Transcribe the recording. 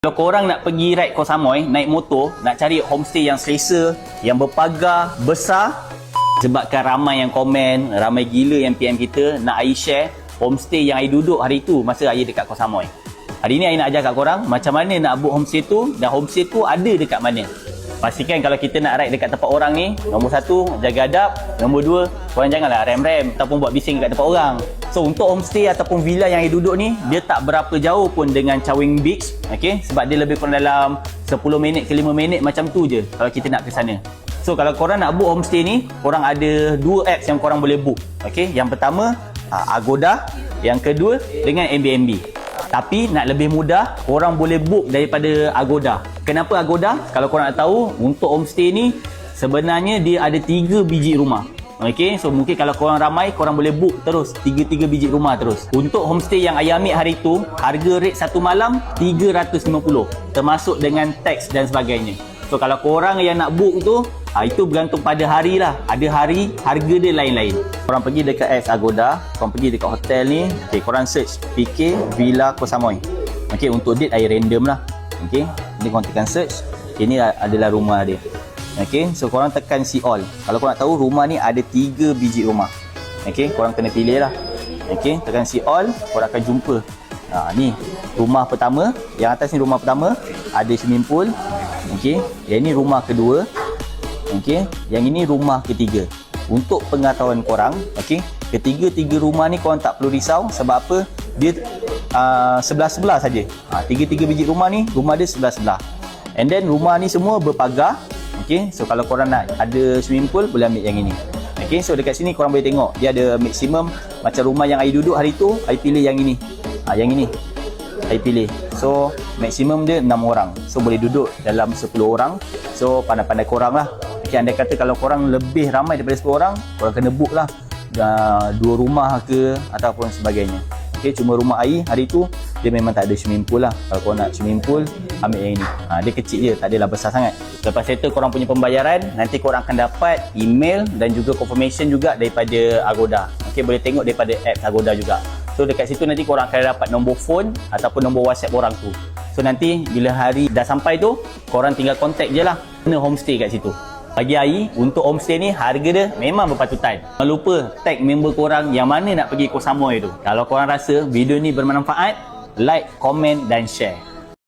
Kalau korang nak pergi ride Koh Samui, naik motor, nak cari homestay yang selesa, yang berpagar, besar, sebabkan ramai yang komen, ramai gila yang PM kita nak Ai share homestay yang Ai duduk hari tu masa Ai dekat Koh Samui. Hari ni Ai nak ajar kat korang macam mana nak book homestay tu dan homestay tu ada dekat mana. Pastikan kalau kita nak ride dekat tempat orang ni, nombor satu, jaga adab. Nombor dua, korang janganlah rem-rem ataupun buat bising dekat tempat orang. So, untuk homestay ataupun villa yang Ai duduk ni, dia tak berapa jauh pun dengan Chaweng Beach. Okay? Sebab dia lebih kurang dalam 10 minit ke 5 minit macam tu je kalau kita nak ke sana. So, kalau korang nak book homestay ni, korang ada dua apps yang korang boleh book. Okay? Yang pertama, Agoda. Yang kedua, dengan Airbnb. Tapi nak lebih mudah, korang boleh book daripada Agoda. Kenapa Agoda? Kalau korang nak tahu, untuk homestay ni sebenarnya dia ada 3 biji rumah. Okay, so mungkin kalau korang ramai, korang boleh book terus 3 biji rumah terus. Untuk homestay yang Ai ambil hari tu, harga rate satu malam 350, termasuk dengan tax dan sebagainya. So kalau korang yang nak book tu, itu bergantung pada hari lah. Ada hari harga dia lain-lain. Korang pergi dekat apps Agoda, korang pergi dekat hotel ni, okay, korang search PK Villa Koh Samui. Okay, untuk date Ai random lah. Okay, jadi korang tekan search. Ini adalah rumah dia. Okay, so korang tekan see all. Kalau korang nak tahu, rumah ni ada 3 biji rumah. Okay, korang kena pilih lah. Okay, tekan see all, korang akan jumpa. Ni rumah pertama. Yang atas ni rumah pertama, ada swimming pool. Okay, yang ni rumah kedua. Okay, yang ini rumah ketiga. Untuk pengetahuan korang, okay, ketiga-tiga rumah ni korang tak perlu risau. Sebab apa? Dia sebelah-sebelah saja. 3 biji rumah ni, rumah dia sebelah-sebelah. And then rumah ni semua berpagar. Okay, so kalau korang nak ada swimming pool, boleh ambil yang ini. Okay, so dekat sini korang boleh tengok, dia ada maksimum. Macam rumah yang Ai duduk hari tu, Ai pilih yang ini. Yang ini Ai pilih. So maksimum dia 6 orang. So boleh duduk dalam 10 orang. So pandai-pandai korang lah. Okay, andai kata kalau korang lebih ramai daripada 10 orang, korang kena book lah 2 rumah ke ataupun sebagainya. Okay, cuma rumah Ai hari tu dia memang tak ada swimming pool lah. Kalau korang nak swimming pool, ambil yang ini. Dia kecil je, tak adalah besar sangat. Lepas settle korang punya pembayaran, nanti korang akan dapat email dan juga confirmation juga daripada Agoda. Okay, boleh tengok daripada apps Agoda juga. So dekat situ nanti korang akan dapat nombor phone ataupun nombor WhatsApp orang tu. So nanti bila hari dah sampai tu, korang tinggal contact je lah mana homestay kat situ. Bagi Ai, untuk homestay ni harga dia memang berpatutan. Jangan lupa tag member korang yang mana nak pergi Koh Samui tu. Kalau korang rasa video ni bermanfaat, like, komen dan share.